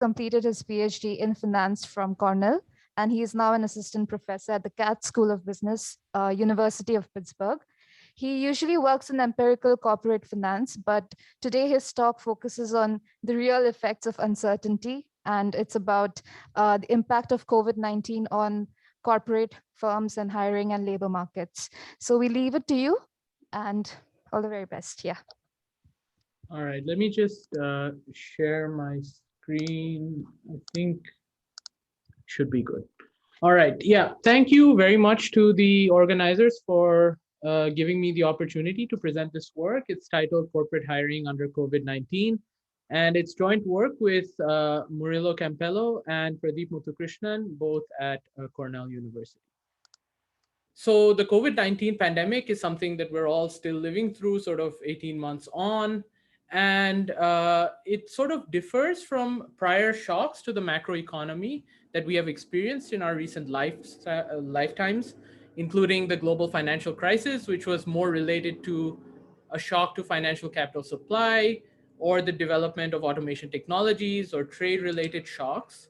completed his PhD in finance from Cornell, and he is now an assistant professor at the Katz School of Business, University of Pittsburgh. He usually works in empirical corporate finance, but today his talk focuses on the real effects of uncertainty, and it's about the impact of COVID-19 on corporate firms and hiring and labor markets. So we leave it to you, and all the very best. Yeah. All right, let me just share my screen. I think it should be good. All right, yeah, thank you very much to the organizers for giving me the opportunity to present this work. It's titled Corporate Hiring Under COVID-19, and it's joint work with Murilo Campello and Pradeep Muthukrishnan, both at Cornell University. So the COVID-19 pandemic is something that we're all still living through, sort of 18 months on, and it sort of differs from prior shocks to the macroeconomy that we have experienced in our recent lifetimes, including the global financial crisis, which was more related to a shock to financial capital supply, or the development of automation technologies or trade-related shocks.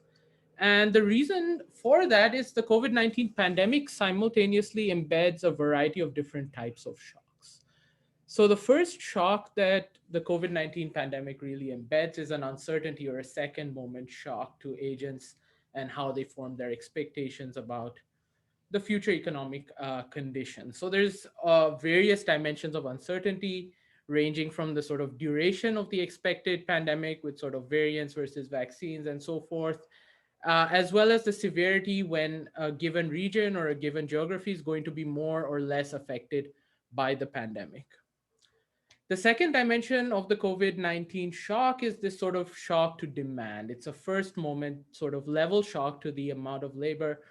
And the reason for that is the COVID-19 pandemic simultaneously embeds a variety of different types of shocks. So the first shock that the COVID-19 pandemic really embeds is an uncertainty or a second moment shock to agents and how they form their expectations about the future economic conditions. So there's various dimensions of uncertainty, ranging from the sort of duration of the expected pandemic with sort of variants versus vaccines and so forth, as well as the severity when a given region or a given geography is going to be more or less affected by the pandemic. The second dimension of the COVID-19 shock is this sort of shock to demand. It's a first moment sort of level shock to the amount of labor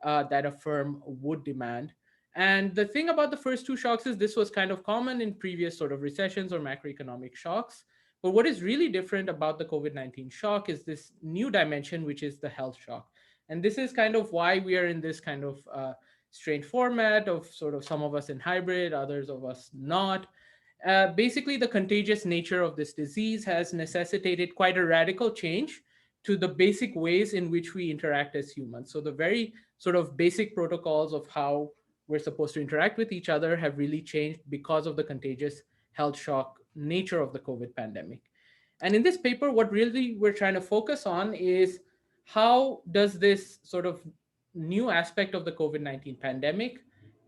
that a firm would demand. And the thing about the first two shocks is this was kind of common in previous sort of recessions or macroeconomic shocks. But what is really different about the COVID-19 shock is this new dimension, which is the health shock. And this is kind of why we are in this kind of strange format of sort of some of us in hybrid, others of us not. Basically, the contagious nature of this disease has necessitated quite a radical change to the basic ways in which we interact as humans. So the very sort of basic protocols of how we're supposed to interact with each other have really changed because of the contagious health shock nature of the COVID pandemic. And in this paper, what really we're trying to focus on is how does this sort of new aspect of the COVID-19 pandemic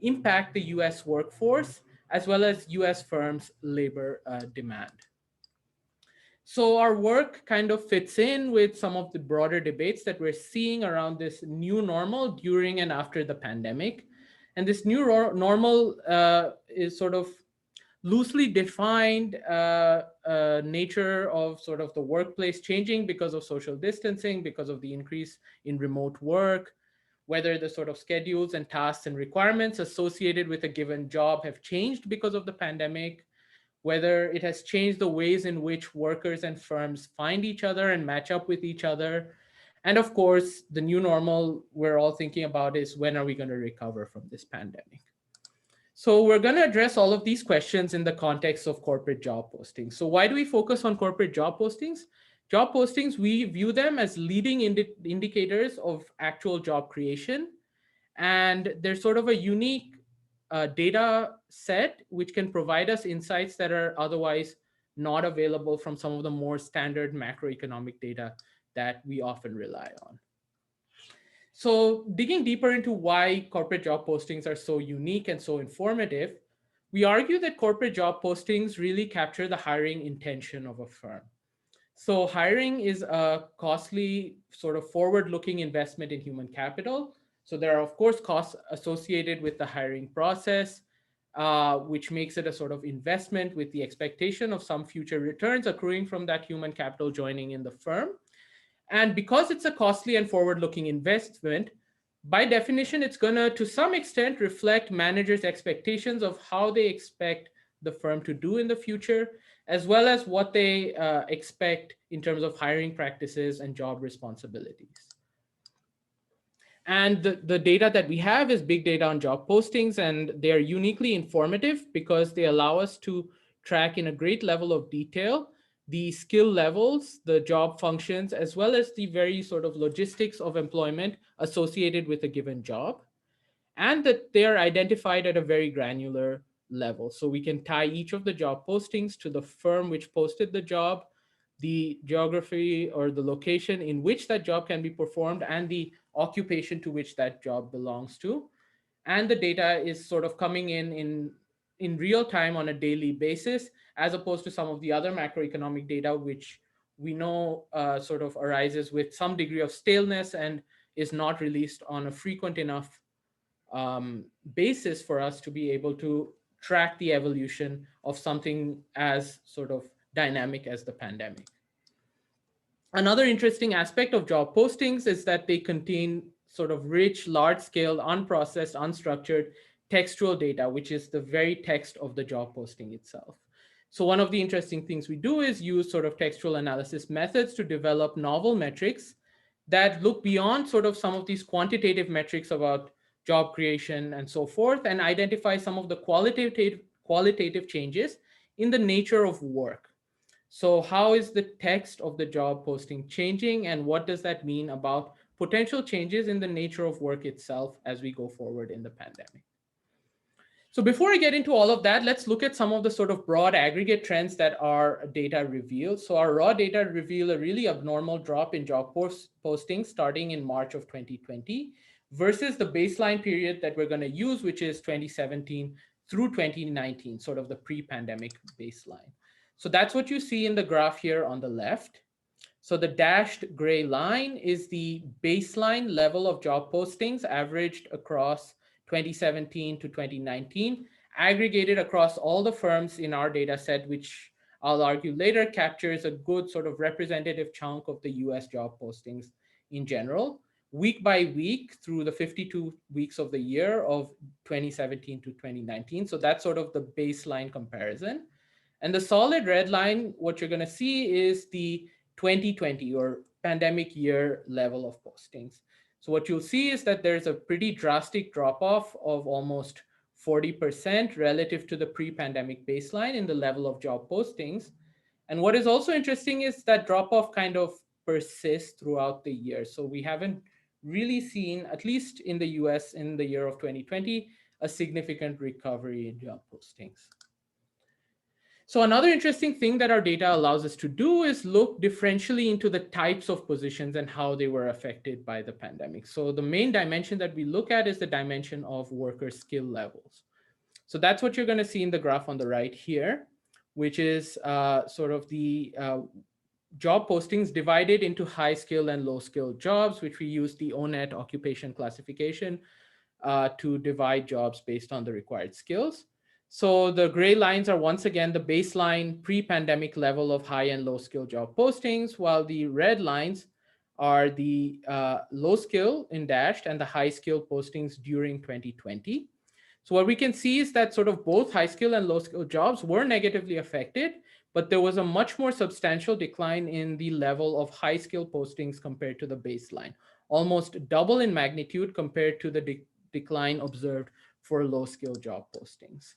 impact the US workforce as well as US firms' labor demand. So our work kind of fits in with some of the broader debates that we're seeing around this new normal during and after the pandemic. And this new normal is sort of loosely defined nature of sort of the workplace changing because of social distancing, because of the increase in remote work, whether the sort of schedules and tasks and requirements associated with a given job have changed because of the pandemic, whether it has changed the ways in which workers and firms find each other and match up with each other. And of course, the new normal we're all thinking about is when are we going to recover from this pandemic? So we're going to address all of these questions in the context of corporate job postings. So why do we focus on corporate job postings? Job postings, we view them as leading indicators of actual job creation. And they're sort of a unique data set which can provide us insights that are otherwise not available from some of the more standard macroeconomic data that we often rely on. So digging deeper into why corporate job postings are so unique and so informative, we argue that corporate job postings really capture the hiring intention of a firm. So hiring is a costly sort of forward-looking investment in human capital. So there are, of course, costs associated with the hiring process, which makes it a sort of investment with the expectation of some future returns accruing from that human capital joining in the firm. And because it's a costly and forward-looking investment, by definition, it's going to some extent, reflect managers' expectations of how they expect the firm to do in the future, as well as what they expect in terms of hiring practices and job responsibilities. And the data that we have is big data on job postings, and they are uniquely informative because they allow us to track in a great level of detail the skill levels, the job functions, as well as the very sort of logistics of employment associated with a given job, and that they are identified at a very granular level. So we can tie each of the job postings to the firm which posted the job, the geography or the location in which that job can be performed, and the occupation to which that job belongs to. And the data is sort of coming in real time on a daily basis, as opposed to some of the other macroeconomic data which we know sort of arises with some degree of staleness and is not released on a frequent enough basis for us to be able to track the evolution of something as sort of dynamic as the pandemic. Another interesting aspect of job postings is that they contain sort of rich, large scale, unprocessed, unstructured textual data, which is the very text of the job posting itself. So, one of the interesting things we do is use sort of textual analysis methods to develop novel metrics that look beyond sort of some of these quantitative metrics about job creation and so forth, and identify some of the qualitative changes in the nature of work. So, how is the text of the job posting changing, and what does that mean about potential changes in the nature of work itself as we go forward in the pandemic? So, before I get into all of that, let's look at some of the sort of broad aggregate trends that our data reveal. So, our raw data reveal a really abnormal drop in job postings starting in March of 2020 versus the baseline period that we're going to use, which is 2017 through 2019, sort of the pre pandemic baseline. So that's what you see in the graph here on the left. So the dashed gray line is the baseline level of job postings averaged across 2017 to 2019, aggregated across all the firms in our data set, which I'll argue later captures a good sort of representative chunk of the US job postings in general, week by week through the 52 weeks of the year of 2017 to 2019. So that's sort of the baseline comparison. And the solid red line, what you're going to see is the 2020 or pandemic year level of postings. So what you'll see is that there's a pretty drastic drop off of almost 40% relative to the pre-pandemic baseline in the level of job postings. And what is also interesting is that drop off kind of persists throughout the year. So we haven't really seen, at least in the US in the year of 2020, a significant recovery in job postings. So another interesting thing that our data allows us to do is look differentially into the types of positions and how they were affected by the pandemic. So the main dimension that we look at is the dimension of worker skill levels. So that's what you're going to see in the graph on the right here, which is sort of the job postings divided into high skill and low skill jobs, which we use the ONET occupation classification to divide jobs based on the required skills. So the gray lines are once again the baseline pre-pandemic level of high and low skill job postings, while the red lines are the low skill in dashed and the high skill postings during 2020. So what we can see is that sort of both high skill and low skill jobs were negatively affected, but there was a much more substantial decline in the level of high skill postings compared to the baseline, almost double in magnitude compared to the decline observed for low skill job postings.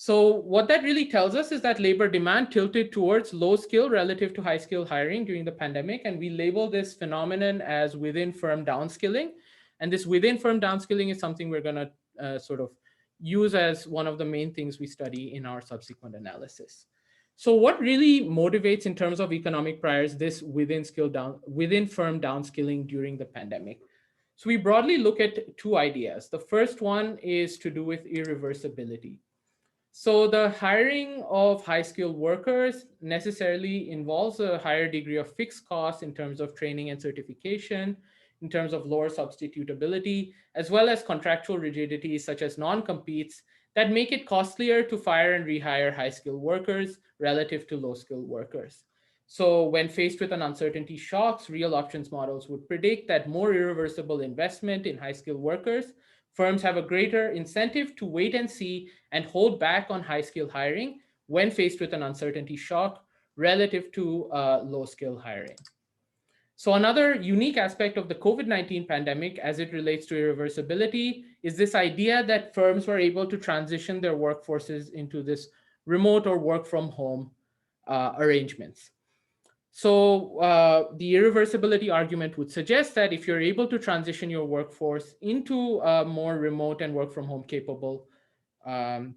So what that really tells us is that labor demand tilted towards low skill relative to high skill hiring during the pandemic. And we label this phenomenon as within firm downskilling. And this within firm downskilling is something we're going to sort of use as one of the main things we study in our subsequent analysis. So what really motivates in terms of economic priors this within firm downskilling during the pandemic? So we broadly look at two ideas. The first one is to do with irreversibility. So the hiring of high-skilled workers necessarily involves a higher degree of fixed costs in terms of training and certification, in terms of lower substitutability, as well as contractual rigidities such as non-competes that make it costlier to fire and rehire high-skilled workers relative to low-skilled workers. So when faced with an uncertainty shocks, real options models would predict that more irreversible investment in high-skilled workers, firms have a greater incentive to wait and see and hold back on high-skilled hiring when faced with an uncertainty shock relative to low-skill hiring. So another unique aspect of the COVID-19 pandemic as it relates to irreversibility is this idea that firms were able to transition their workforces into this remote or work from home arrangements. So the irreversibility argument would suggest that if you're able to transition your workforce into a more remote and work from home capable um,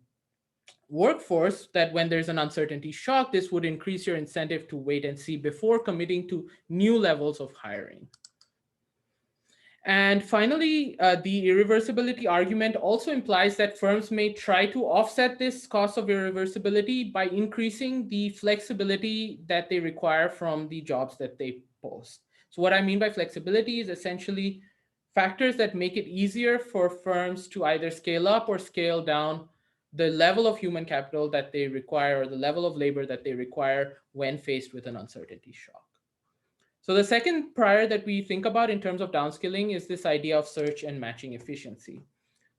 workforce, that when there's an uncertainty shock, this would increase your incentive to wait and see before committing to new levels of hiring. And finally, the irreversibility argument also implies that firms may try to offset this cost of irreversibility by increasing the flexibility that they require from the jobs that they post. So, what I mean by flexibility is essentially factors that make it easier for firms to either scale up or scale down the level of human capital that they require or the level of labor that they require when faced with an uncertainty shock. So the second prior that we think about in terms of downskilling is this idea of search and matching efficiency.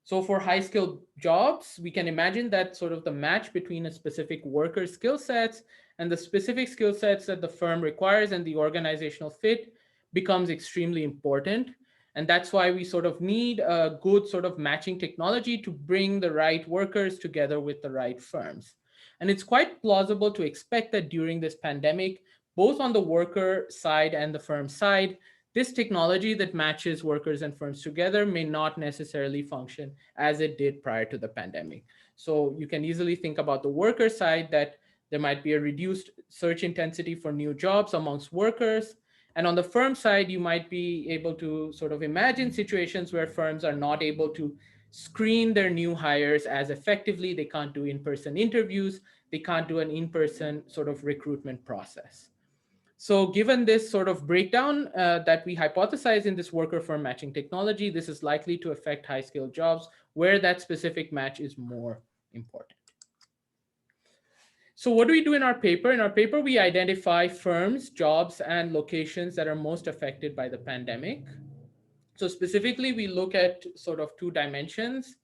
So for high skilled jobs, we can imagine that sort of the match between a specific worker's skill sets and the specific skill sets that the firm requires and the organizational fit becomes extremely important. And that's why we sort of need a good sort of matching technology to bring the right workers together with the right firms. And it's quite plausible to expect that during this pandemic, both on the worker side and the firm side, this technology that matches workers and firms together may not necessarily function as it did prior to the pandemic. So you can easily think about the worker side that there might be a reduced search intensity for new jobs amongst workers. And on the firm side, you might be able to sort of imagine situations where firms are not able to screen their new hires as effectively. They can't do in person interviews, they can't do an in person sort of recruitment process. So given this sort of breakdown that we hypothesize in this worker firm matching technology, this is likely to affect high skilled jobs where that specific match is more important. So what do we do in our paper? In our paper, we identify firms, jobs, and locations that are most affected by the pandemic. So specifically, we look at sort of two dimensions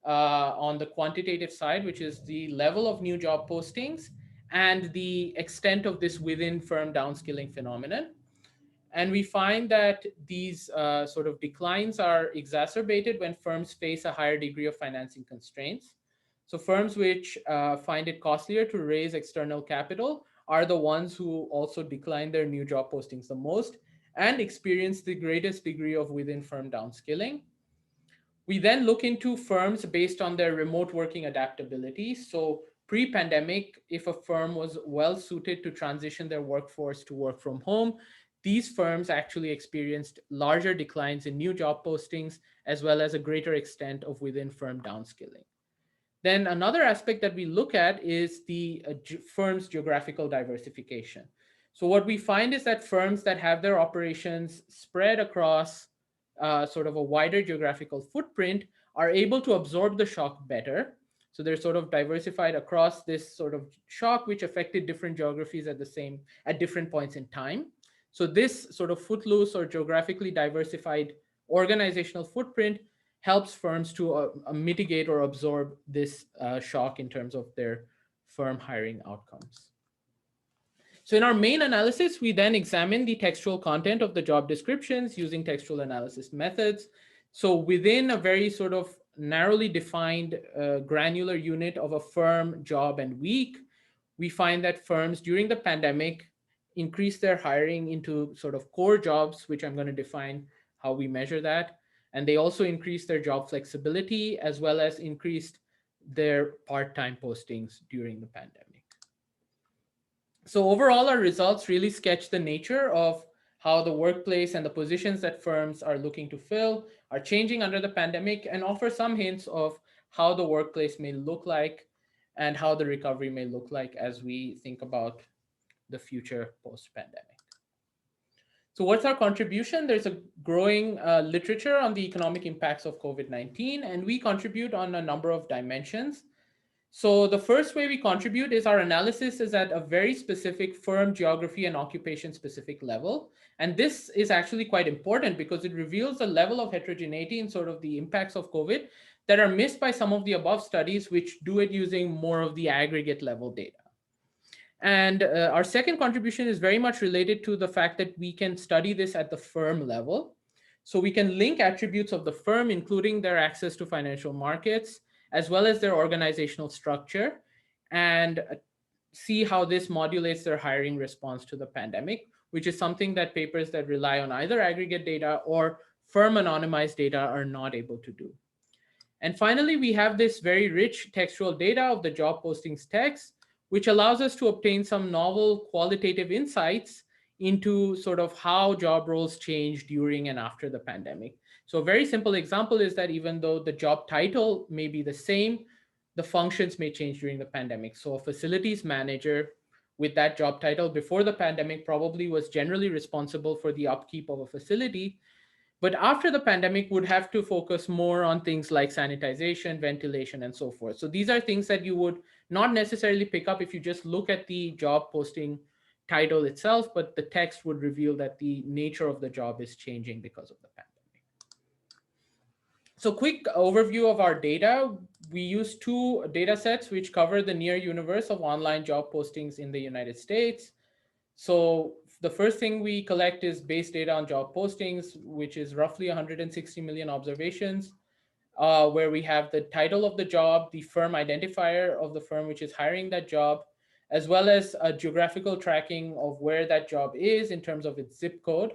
on the quantitative side, which is the level of new job postings and the extent of this within firm downskilling phenomenon. And we find that these sort of declines are exacerbated when firms face a higher degree of financing constraints. So firms which find it costlier to raise external capital are the ones who also decline their new job postings the most and experience the greatest degree of within firm downskilling. We then look into firms based on their remote working adaptability. So pre-pandemic, if a firm was well suited to transition their workforce to work from home, these firms actually experienced larger declines in new job postings as well as a greater extent of within firm downskilling. Then another aspect that we look at is the firm's geographical diversification. So what we find is that firms that have their operations spread across sort of a wider geographical footprint are able to absorb the shock better. So they're sort of diversified across this sort of shock, which affected different geographies at different points in time. So this sort of footloose or geographically diversified organizational footprint helps firms to mitigate or absorb this shock in terms of their firm hiring outcomes. So in our main analysis, we then examine the textual content of the job descriptions using textual analysis methods. So within a very sort of narrowly defined granular unit of a firm, job, and week, we find that firms during the pandemic increased their hiring into sort of core jobs, which I'm going to define how we measure that. And they also increased their job flexibility as well as increased their part-time postings during the pandemic. So overall, our results really sketch the nature of how the workplace and the positions that firms are looking to fill are changing under the pandemic and offer some hints of how the workplace may look like and how the recovery may look like as we think about the future post-pandemic. So what's our contribution? There's a growing literature on the economic impacts of COVID-19, and we contribute on a number of dimensions. So the first way we contribute is our analysis is at a very specific firm geography and occupation specific level. And this is actually quite important because it reveals a level of heterogeneity in sort of the impacts of COVID that are missed by some of the above studies, which do it using more of the aggregate level data. And our second contribution is very much related to the fact that we can study this at the firm level. So we can link attributes of the firm, including their access to financial markets, as well as their organizational structure, and see how this modulates their hiring response to the pandemic, which is something that papers that rely on either aggregate data or firm anonymized data are not able to do. And finally, we have this very rich textual data of the job postings text, which allows us to obtain some novel qualitative insights into sort of how job roles change during and after the pandemic. So a very simple example is that even though the job title may be the same, the functions may change during the pandemic. So a facilities manager with that job title before the pandemic probably was generally responsible for the upkeep of a facility, but after the pandemic would have to focus more on things like sanitization, ventilation, and so forth. So these are things that you would not necessarily pick up if you just look at the job posting title itself, but the text would reveal that the nature of the job is changing because of the pandemic. So quick overview of our data. We use two data sets which cover the near universe of online job postings in the United States. So the first thing we collect is base data on job postings, which is roughly 160 million observations, where we have the title of the job, the firm identifier of the firm which is hiring that job, as well as a geographical tracking of where that job is in terms of its zip code.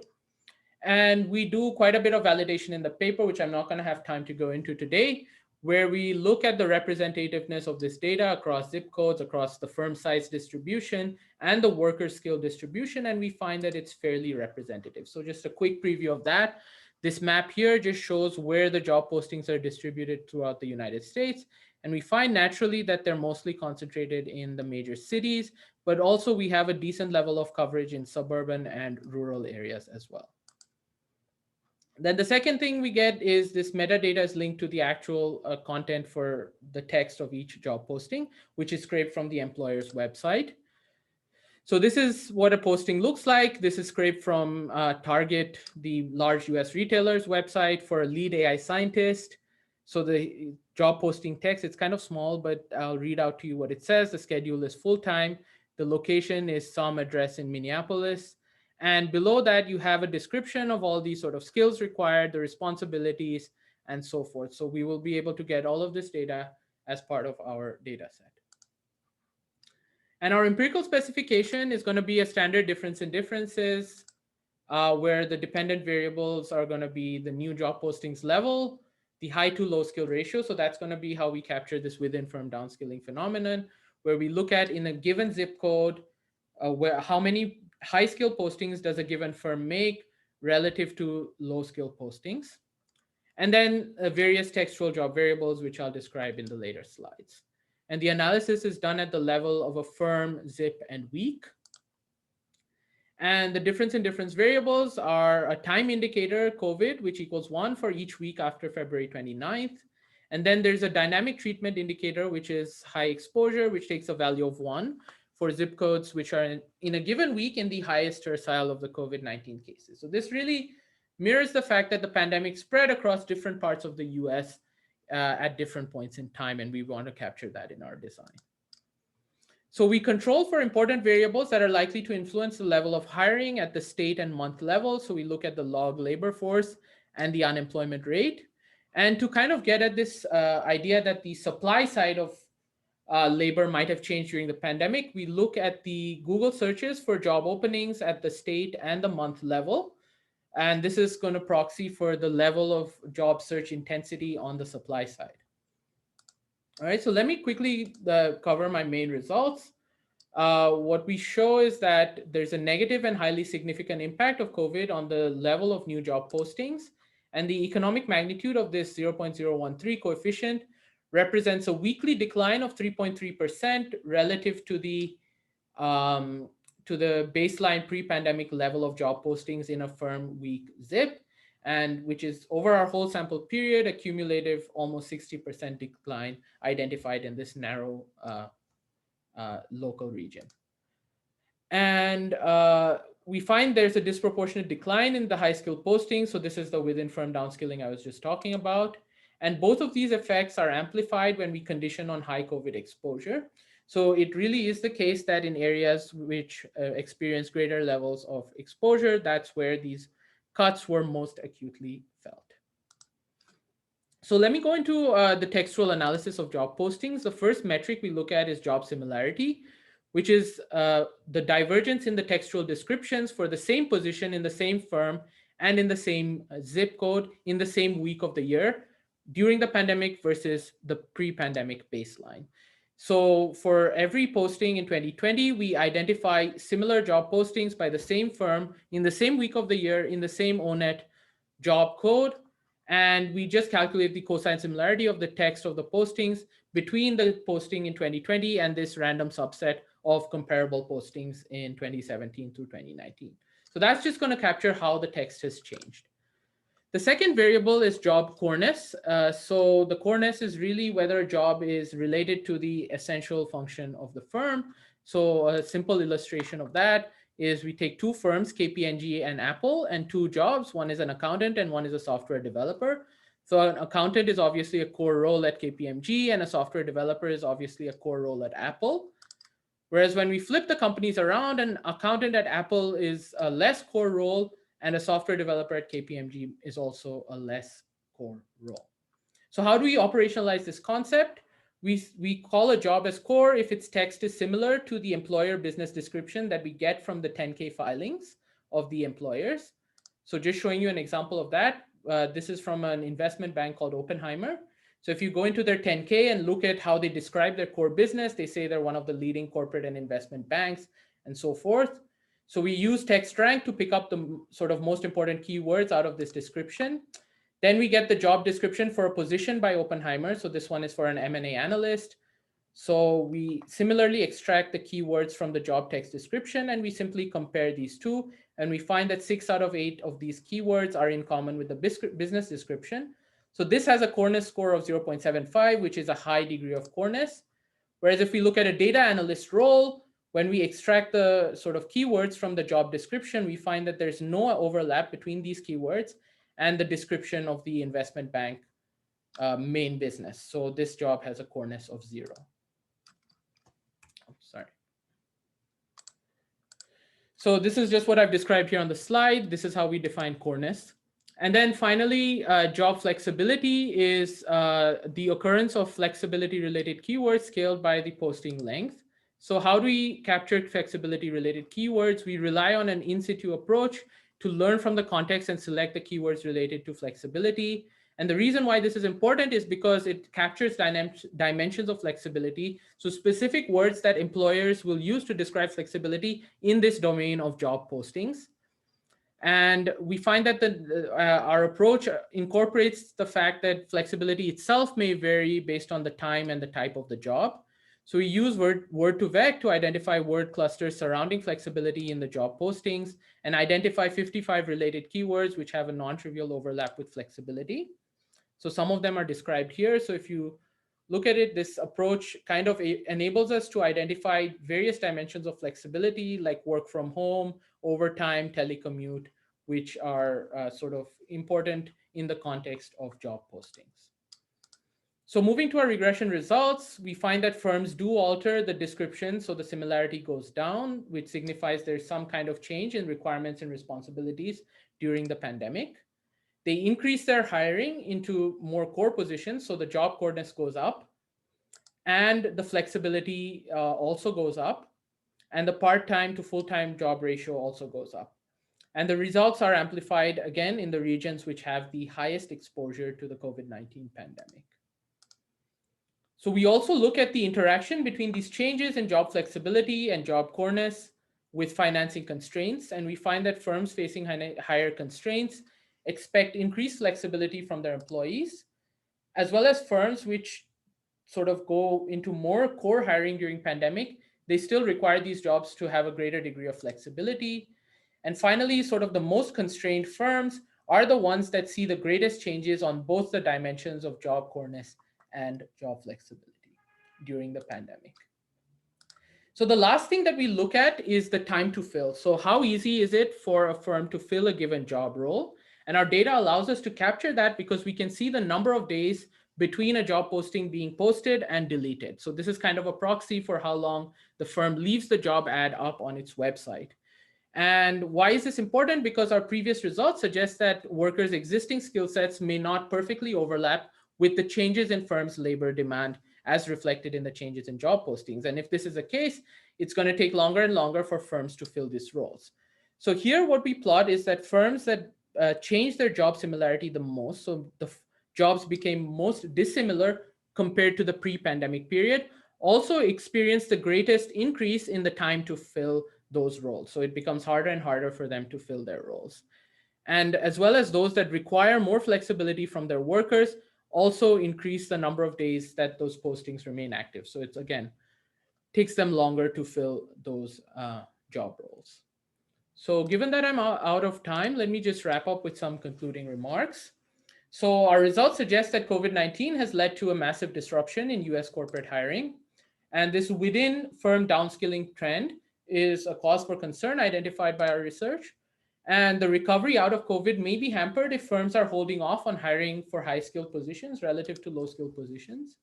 And we do quite a bit of validation in the paper, which I'm not going to have time to go into today, where we look at the representativeness of this data across zip codes, across the firm size distribution, and the worker skill distribution, and we find that it's fairly representative. So just a quick preview of that. This map here just shows where the job postings are distributed throughout the United States. And we find naturally that they're mostly concentrated in the major cities, but also we have a decent level of coverage in suburban and rural areas as well. Then the second thing we get is this metadata is linked to the actual content for the text of each job posting, which is scraped from the employer's website. So this is what a posting looks like. This is scraped from Target, the large US retailer's website for a lead AI scientist. So the job posting text, it's kind of small, but I'll read out to you what it says. The schedule is full-time. The location is some address in Minneapolis. And below that, you have a description of all these sort of skills required, the responsibilities, and so forth. So we will be able to get all of this data as part of our data set. And our empirical specification is going to be a standard difference in differences, where the dependent variables are going to be the new job postings level, the high to low skill ratio. So that's going to be how we capture this within firm downskilling phenomenon, where we look at in a given zip code, how many high skill postings does a given firm make relative to low skill postings. And then various textual job variables, which I'll describe in the later slides. And the analysis is done at the level of a firm, zip, and week. And the difference in difference variables are a time indicator, COVID, which equals 1 for each week after February 29th. And then there's a dynamic treatment indicator, which is high exposure, which takes a value of 1 for zip codes, which are in a given week in the highest tercile of the COVID-19 cases. So this really mirrors the fact that the pandemic spread across different parts of the US at different points in time, and we want to capture that in our design. So we control for important variables that are likely to influence the level of hiring at the state and month level. So we look at the log labor force and the unemployment rate. And to kind of get at this idea that the supply side of labor might have changed during the pandemic, we look at the Google searches for job openings at the state and the month level. And this is going to proxy for the level of job search intensity on the supply side. All right, so let me quickly cover my main results. What we show is that there's a negative and highly significant impact of COVID on the level of new job postings. And the economic magnitude of this 0.013 coefficient represents a weekly decline of 3.3% relative to the baseline pre-pandemic level of job postings in a firm week zip, and which is over our whole sample period, a cumulative almost 60% decline identified in this narrow local region. And we find there's a disproportionate decline in the high skill postings. So this is the within firm downskilling I was just talking about. And both of these effects are amplified when we condition on high COVID exposure. So it really is the case that in areas which experience greater levels of exposure, that's where these cuts were most acutely felt. So let me go into the textual analysis of job postings. The first metric we look at is job similarity, which is the divergence in the textual descriptions for the same position in the same firm and in the same zip code in the same week of the year during the pandemic versus the pre-pandemic baseline. So for every posting in 2020, we identify similar job postings by the same firm in the same week of the year in the same ONET job code. And we just calculate the cosine similarity of the text of the postings between the posting in 2020 and this random subset of comparable postings in 2017 through 2019. So that's just going to capture how the text has changed. The second variable is job coreness. So the coreness is really whether a job is related to the essential function of the firm. So a simple illustration of that is we take two firms, KPMG and Apple, and two jobs. One is an accountant and one is a software developer. So an accountant is obviously a core role at KPMG, and a software developer is obviously a core role at Apple. Whereas when we flip the companies around, an accountant at Apple is a less core role, and a software developer at KPMG is also a less core role. So how do we operationalize this concept? We call a job as core if its text is similar to the employer business description that we get from the 10K filings of the employers. So just showing you an example of that. This is from an investment bank called Oppenheimer. So if you go into their 10K and look at how they describe their core business, they say they're one of the leading corporate and investment banks and so forth. So we use text rank to pick up the sort of most important keywords out of this description. Then we get the job description for a position by Oppenheimer. So this one is for an M&A analyst. So we similarly extract the keywords from the job text description, and we simply compare these two. And we find that 6 out of 8 of these keywords are in common with the business description. So this has a coreness score of 0.75, which is a high degree of coreness. Whereas if we look at a data analyst role, when we extract the sort of keywords from the job description, we find that there's no overlap between these keywords and the description of the investment bank main business. So this job has a coreness of 0. Oh, sorry. So this is just what I've described here on the slide. This is how we define coreness. And then finally, job flexibility is the occurrence of flexibility related keywords scaled by the posting length. So how do we capture flexibility related keywords? We rely on an in situ approach to learn from the context and select the keywords related to flexibility. And the reason why this is important is because it captures dimensions of flexibility. So specific words that employers will use to describe flexibility in this domain of job postings. And we find that our approach incorporates the fact that flexibility itself may vary based on the time and the type of the job. So we use word2vec to identify word clusters surrounding flexibility in the job postings and identify 55 related keywords which have a non-trivial overlap with flexibility. So some of them are described here. So if you look at it, this approach kind of enables us to identify various dimensions of flexibility like work from home, overtime, telecommute, which are sort of important in the context of job postings. So moving to our regression results, we find that firms do alter the description, so the similarity goes down, which signifies there's some kind of change in requirements and responsibilities during the pandemic. They increase their hiring into more core positions, so the job coreness goes up, and the flexibility also goes up, and the part-time to full-time job ratio also goes up. And the results are amplified again in the regions which have the highest exposure to the COVID-19 pandemic. So we also look at the interaction between these changes in job flexibility and job coreness with financing constraints. And we find that firms facing higher constraints expect increased flexibility from their employees, as well as firms which sort of go into more core hiring during pandemic. They still require these jobs to have a greater degree of flexibility. And finally, sort of the most constrained firms are the ones that see the greatest changes on both the dimensions of job coreness and job flexibility during the pandemic. So the last thing that we look at is the time to fill. So how easy is it for a firm to fill a given job role? And our data allows us to capture that because we can see the number of days between a job posting being posted and deleted. So this is kind of a proxy for how long the firm leaves the job ad up on its website. And why is this important? Because our previous results suggest that workers' existing skill sets may not perfectly overlap with the changes in firms' labor demand as reflected in the changes in job postings. And if this is the case, it's going to take longer and longer for firms to fill these roles. So here what we plot is that firms that change their job similarity the most, so the jobs became most dissimilar compared to the pre-pandemic period, also experienced the greatest increase in the time to fill those roles. So it becomes harder and harder for them to fill their roles. And as well as those that require more flexibility from their workers also increase the number of days that those postings remain active. So it's, again, takes them longer to fill those job roles. So given that I'm out of time, let me just wrap up with some concluding remarks. So our results suggest that COVID-19 has led to a massive disruption in US corporate hiring. And this within firm downskilling trend is a cause for concern identified by our research. And the recovery out of COVID may be hampered if firms are holding off on hiring for high skilled positions relative to low skilled positions.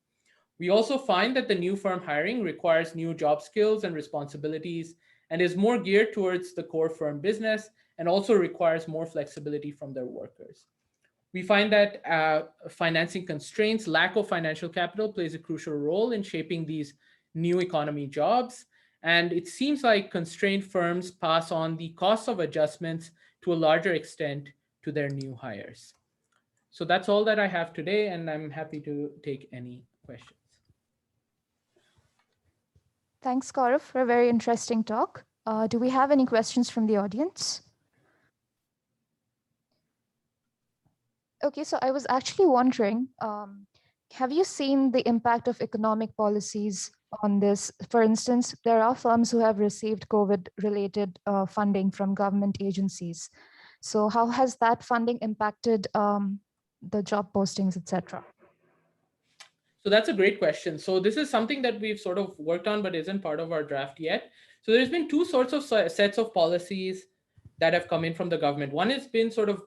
We also find that the new firm hiring requires new job skills and responsibilities and is more geared towards the core firm business and also requires more flexibility from their workers. We find that financing constraints, lack of financial capital plays a crucial role in shaping these new economy jobs. And it seems like constrained firms pass on the cost of adjustments to a larger extent to their new hires. So that's all that I have today, and I'm happy to take any questions. Thanks, Gaurav, for a very interesting talk. Do we have any questions from the audience? Okay, so I was actually wondering, have you seen the impact of economic policies on this? For instance, there are firms who have received COVID-related funding from government agencies. So how has that funding impacted the job postings, etc.? So that's a great question. So this is something that we've sort of worked on, but isn't part of our draft yet. So there's been two sorts of sets of policies that have come in from the government. One has been sort of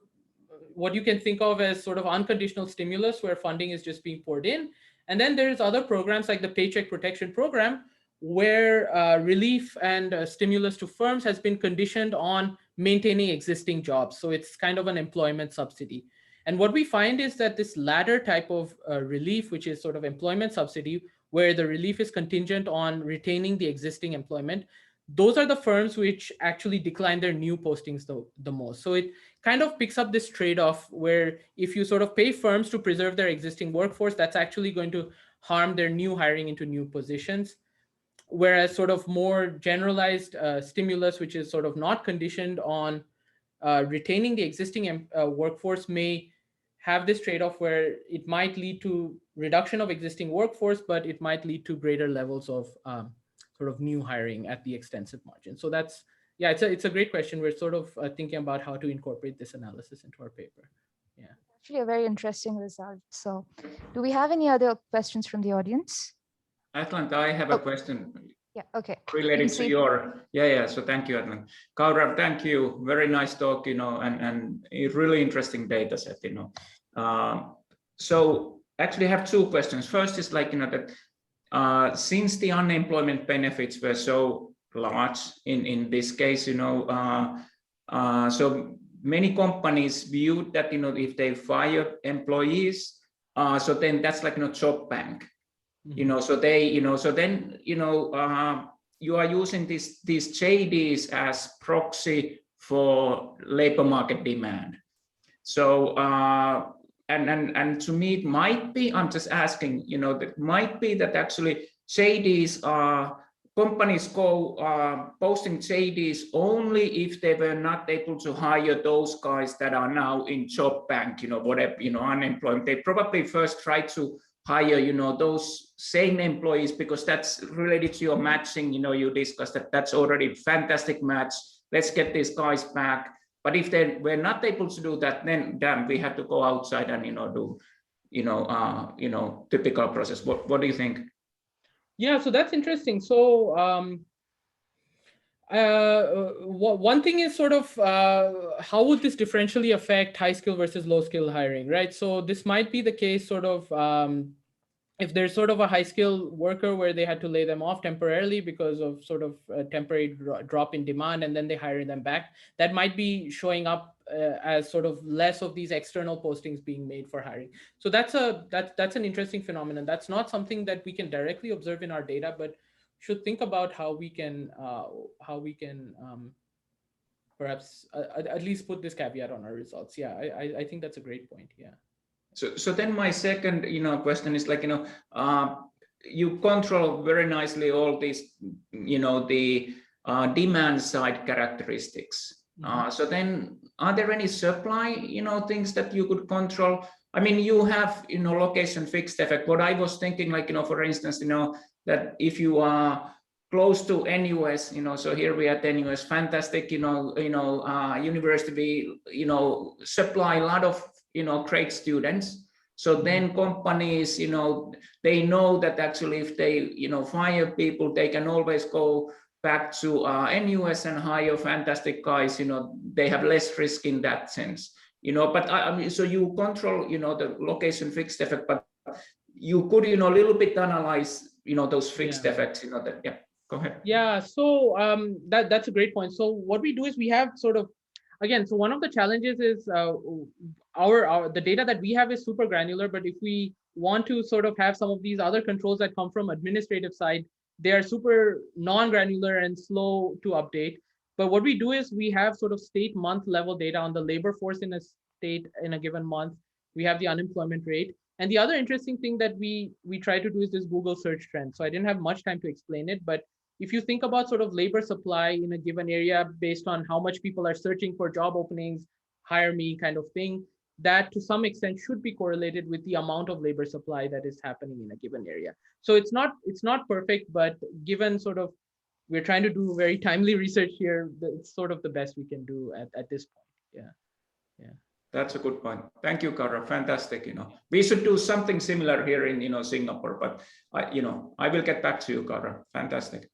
what you can think of as sort of unconditional stimulus, where funding is just being poured in. And then there's other programs like the Paycheck Protection Program, where relief and stimulus to firms has been conditioned on maintaining existing jobs. So it's kind of an employment subsidy. And what we find is that this latter type of relief, which is sort of employment subsidy, where the relief is contingent on retaining the existing employment, those are the firms which actually decline their new postings the most. So it kind of picks up this trade-off where if you sort of pay firms to preserve their existing workforce, that's actually going to harm their new hiring into new positions. Whereas sort of more generalized stimulus, which is sort of not conditioned on retaining the existing workforce, may have this trade-off where it might lead to reduction of existing workforce, but it might lead to greater levels of sort of new hiring at the extensive margin. So that's, yeah, it's a great question. We're sort of thinking about how to incorporate this analysis into our paper. Yeah. Actually, a very interesting result. So do we have any other questions from the audience? Atlant, I have a question. Yeah, okay. Related to your, so thank you, Atlant. Gaurav, thank you. Very nice talk, and a really interesting data set, So actually I have two questions. First is like, that since the unemployment benefits were so large in this case, so many companies viewed that, if they fire employees, so then that's like, job bank. So they, so then, you are using these JDs as proxy for labor market demand. So, and to me, it might be, I'm just asking, that might be that actually JDs are, companies go posting JDs only if they were not able to hire those guys that are now in job bank, whatever, unemployment. They probably first try to hire, those same employees because that's related to your matching. You discussed that that's already a fantastic match. Let's get these guys back. But if they were not able to do that, then damn, we have to go outside and do, typical process. What do you think? Yeah, so that's interesting. So one thing is sort of how would this differentially affect high skill versus low skill hiring, right? So this might be the case sort of if there's sort of a high skill worker where they had to lay them off temporarily because of sort of a temporary drop in demand, and then they hire them back, that might be showing up as sort of less of these external postings being made for hiring. So that's an interesting phenomenon. That's not something that we can directly observe in our data, but should think about how we can perhaps at least put this caveat on our results. Yeah, I think that's a great point. Yeah. So then my second, question is like, you control very nicely all these, the demand side characteristics. So then are there any supply, things that you could control? I mean, you have, location fixed effect. What I was thinking, like, for instance, that if you are close to NUS, so here we are at NUS, fantastic, university, supply a lot of, great students. So then companies, they know that actually if they, fire people, they can always go back to NUS and hire fantastic guys, they have less risk in that sense, but I mean, so you control, the location fixed effect, but you could, a little bit analyze, those fixed effects, that, yeah, go ahead. Yeah, so that's a great point. So what we do is we have sort of, again, so one of the challenges is the data that we have is super granular, but if we want to sort of have some of these other controls that come from administrative side, they are super non-granular and slow to update. But what we do is we have sort of state month level data on the labor force in a state in a given month. We have the unemployment rate. And the other interesting thing that we try to do is this Google search trend. So I didn't have much time to explain it, but if you think about sort of labor supply in a given area based on how much people are searching for job openings, hire me kind of thing, that to some extent should be correlated with the amount of labor supply that is happening in a given area. So it's not perfect, but given sort of we're trying to do very timely research here, it's sort of the best we can do at this point. Yeah. That's a good point. Thank you, Gaurav. Fantastic. We should do something similar here in Singapore, but I will get back to you, Gaurav. Fantastic.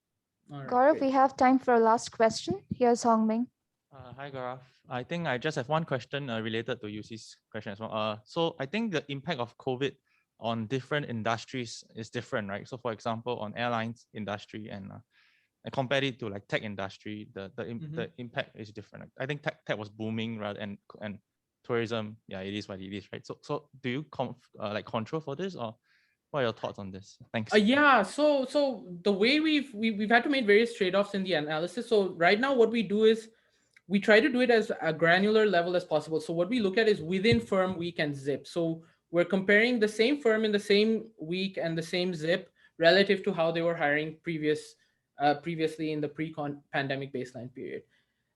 Right, Gaurav, we have time for a last question. Here's Hongming. Hi, Gaurav. I think I just have one question related to UC's question as well. So I think the impact of COVID on different industries is different, right? So for example, on airlines industry and compared it to like tech industry, the impact is different. I think tech was booming rather and tourism, yeah, it is what it is, right? So do you control for this, or what are your thoughts on this? Thanks. Yeah, so the way we've had to make various trade-offs in the analysis. So right now what we do is we try to do it as a granular level as possible. So what we look at is within firm week and zip. So we're comparing the same firm in the same week and the same zip relative to how they were hiring previously in the pre-pandemic baseline period.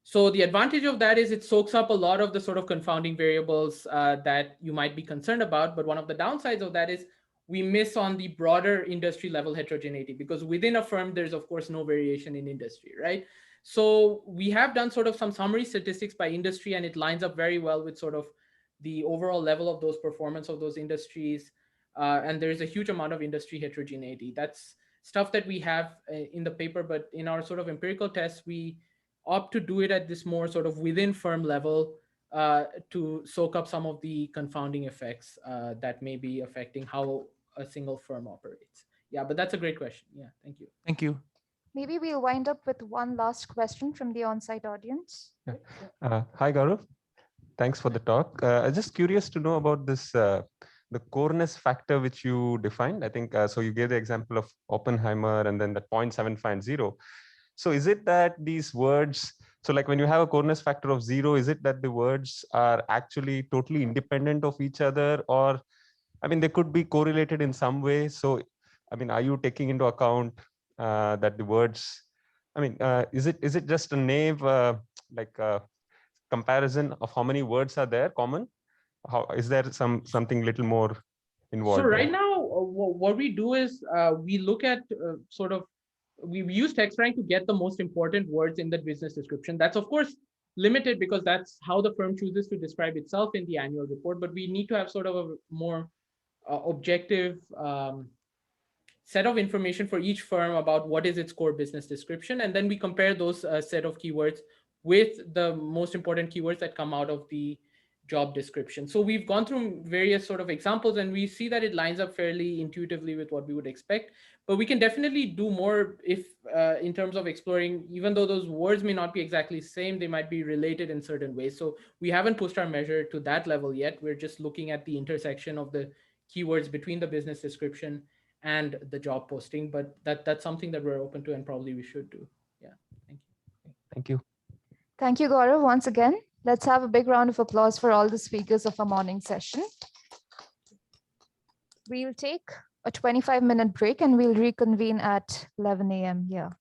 So the advantage of that is it soaks up a lot of the sort of confounding variables that you might be concerned about. But one of the downsides of that is we miss on the broader industry level heterogeneity, because within a firm, there's of course no variation in industry, right? So we have done sort of some summary statistics by industry, and it lines up very well with sort of the overall level of those performance of those industries. And there's a huge amount of industry heterogeneity. That's stuff that we have in the paper, but in our sort of empirical tests, we opt to do it at this more sort of within firm level to soak up some of the confounding effects that may be affecting how a single firm operates. Yeah, but that's a great question. Yeah, thank you. Thank you. Maybe we'll wind up with one last question from the on-site audience. Yeah. Hi, Gaurav. Thanks for the talk. I'm just curious to know about this, the Coreness factor which you defined. I think, so you gave the example of Oppenheimer and then the 0.75 and 0. So is it that these words, so like when you have a Coreness factor of 0, is it that the words are actually totally independent of each other? Or, I mean, they could be correlated in some way. So, I mean, are you taking into account that the words, I mean, is it just a naive comparison of how many words are there common? How is there something little more involved? So right now, what we do is we look at sort of, we use TextRank to get the most important words in the business description. That's of course limited because that's how the firm chooses to describe itself in the annual report, but we need to have sort of a more objective set of information for each firm about what is its core business description. And then we compare those set of keywords with the most important keywords that come out of the job description. So we've gone through various sort of examples and we see that it lines up fairly intuitively with what we would expect, but we can definitely do more if in terms of exploring, even though those words may not be exactly the same, they might be related in certain ways. So we haven't pushed our measure to that level yet. We're just looking at the intersection of the keywords between the business description and the job posting, but that's something that we're open to and probably we should do. Yeah, thank you. Thank you. Thank you, Gaurav, once again. Let's have a big round of applause for all the speakers of our morning session. We'll take a 25-minute break and we'll reconvene at 11 a.m. here.